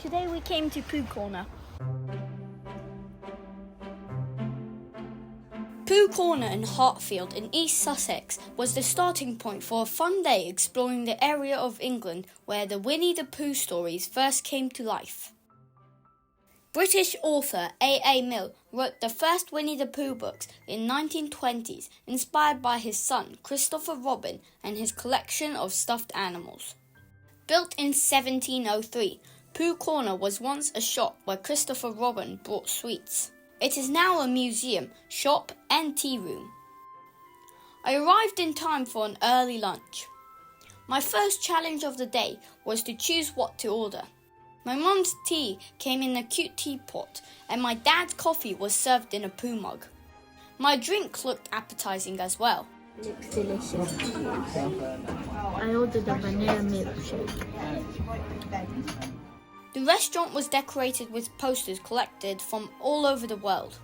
Today we came to Pooh Corner. Pooh Corner in Hartfield in East Sussex was the starting point for a fun day exploring the area of England where the Winnie the Pooh stories first came to life. British author A.A. Milne wrote the first Winnie the Pooh books in 1920s, inspired by his son Christopher Robin and his collection of stuffed animals. Built in 1703, Pooh Corner was once a shop where Christopher Robin brought sweets. It is now a museum, shop and tea room. I arrived in time for an early lunch. My first challenge of the day was to choose what to order. My mum's tea came in a cute teapot and my dad's coffee was served in a Pooh mug. My drink looked appetizing as well. Looks delicious. I ordered a vanilla milkshake. The restaurant was decorated with posters collected from all over the world.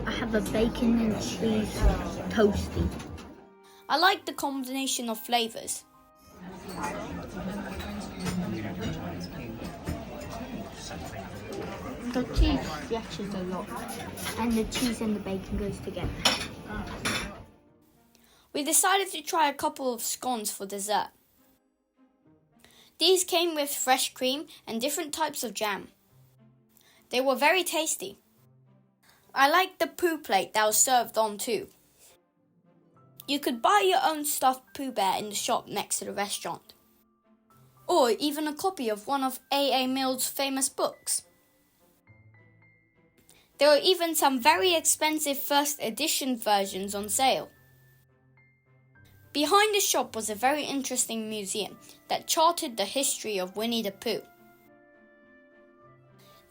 I have a bacon and cheese toasty. I liked the combination of flavours. The cheese stretches a lot, and the cheese and the bacon goes together. We decided to try a couple of scones for dessert. These came with fresh cream and different types of jam. They were very tasty. I liked the Pooh plate that was served on too. You could buy your own stuffed Pooh Bear in the shop next to the restaurant, or even a copy of one of A.A. Milne's famous books. There were even some very expensive first edition versions on sale. Behind the shop was a very interesting museum that charted the history of Winnie the Pooh.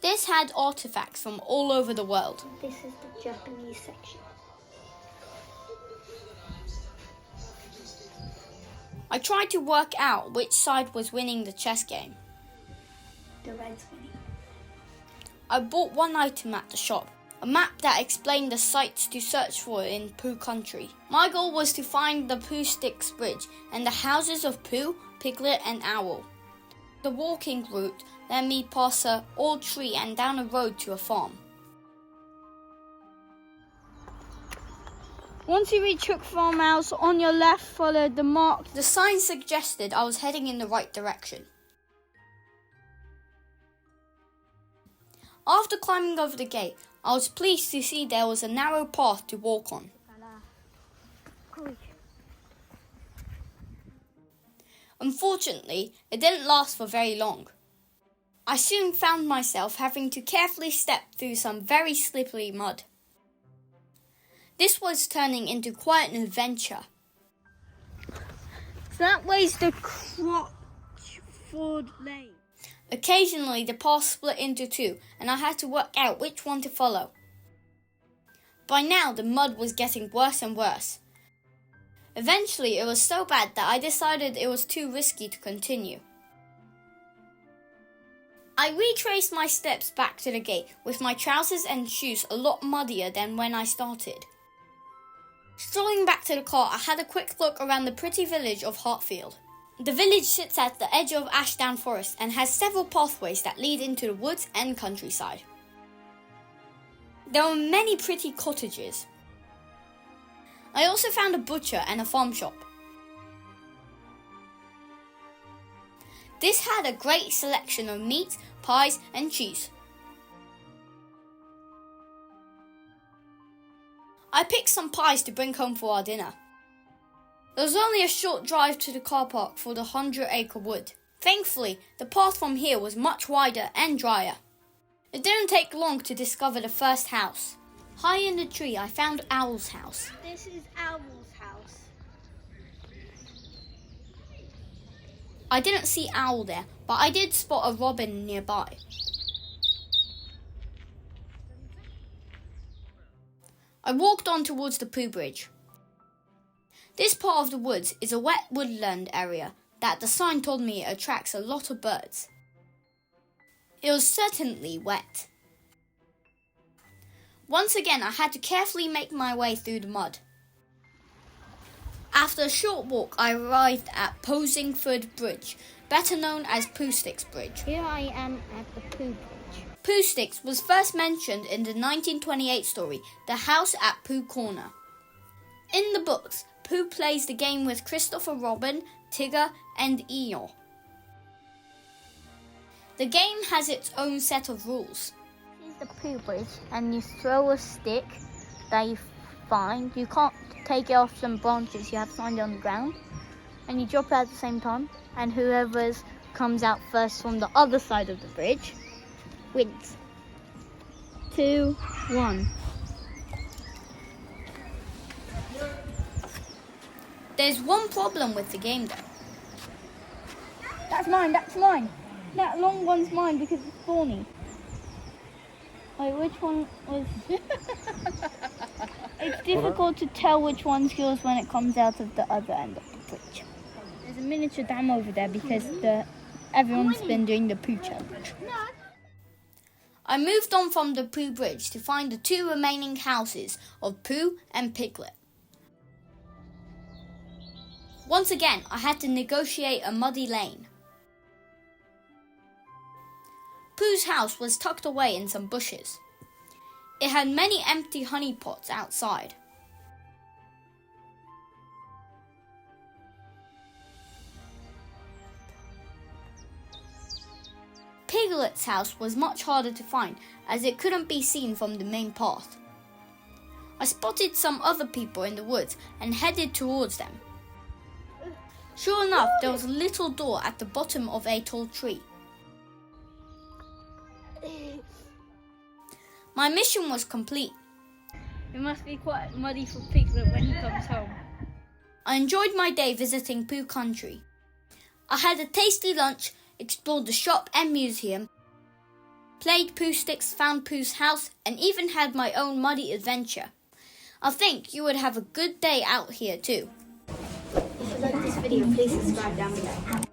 This had artifacts from all over the world. This is the Japanese section. I tried to work out which side was winning the chess game. The red's winning. I bought one item at the shop, a map that explained the sites to search for in Pooh Country. My goal was to find the Pooh Sticks Bridge and the houses of Pooh, Piglet and Owl. The walking route led me past an old tree and down a road to a farm. Once you reach Hook Farmhouse, on your left follow the mark. The sign suggested I was heading in the right direction. After climbing over the gate, I was pleased to see there was a narrow path to walk on. Unfortunately, it didn't last for very long. I soon found myself having to carefully step through some very slippery mud. This was turning into quite an adventure. That way's the Crotchford Lane. Occasionally, the path split into two, and I had to work out which one to follow. By now, the mud was getting worse and worse. Eventually, it was so bad that I decided it was too risky to continue. I retraced my steps back to the gate, with my trousers and shoes a lot muddier than when I started. Strolling back to the car, I had a quick look around the pretty village of Hartfield. The village sits at the edge of Ashdown Forest and has several pathways that lead into the woods and countryside. There are many pretty cottages. I also found a butcher and a farm shop. This had a great selection of meat, pies and cheese. I picked some pies to bring home for our dinner. There was only a short drive to the car park for the 100-acre wood. Thankfully, the path from here was much wider and drier. It didn't take long to discover the first house. High in the tree, I found Owl's house. This is Owl's house. I didn't see Owl there, but I did spot a robin nearby. I walked on towards the Pooh Bridge. This part of the woods is a wet woodland area that the sign told me attracts a lot of birds. It was certainly wet. Once again, I had to carefully make my way through the mud. After a short walk, I arrived at Posingford Bridge, better known as Pooh Sticks Bridge. Here I am at the Pooh Bridge. Pooh Sticks was first mentioned in the 1928 story, The House at Pooh Corner. In the books, Pooh plays the game with Christopher Robin, Tigger, and Eeyore. The game has its own set of rules. Here's the Pooh Bridge, and you throw a stick that you find. You can't take it off some branches, you have to find it on the ground. And you drop it at the same time, and whoever comes out first from the other side of the bridge wins. 2, 1. There's one problem with the game though. That's mine. That long one's mine because it's thorny. Wait, which one was... It's difficult to tell which one's yours when it comes out of the other end of the bridge. There's a miniature dam over there because everyone's been doing the Pooh challenge. I moved on from the Pooh Bridge to find the 2 remaining houses of Pooh and Piglet. Once again, I had to negotiate a muddy lane. Pooh's house was tucked away in some bushes. It had many empty honey pots outside. Piglet's house was much harder to find as it couldn't be seen from the main path. I spotted some other people in the woods and headed towards them. Sure enough, there was a little door at the bottom of a tall tree. My mission was complete. It must be quite muddy for Piglet when he comes home. I enjoyed my day visiting Pooh Country. I had a tasty lunch, explored the shop and museum, played Pooh Sticks, found Pooh's house, and even had my own muddy adventure. I think you would have a good day out here too. If you like this video, please subscribe down below.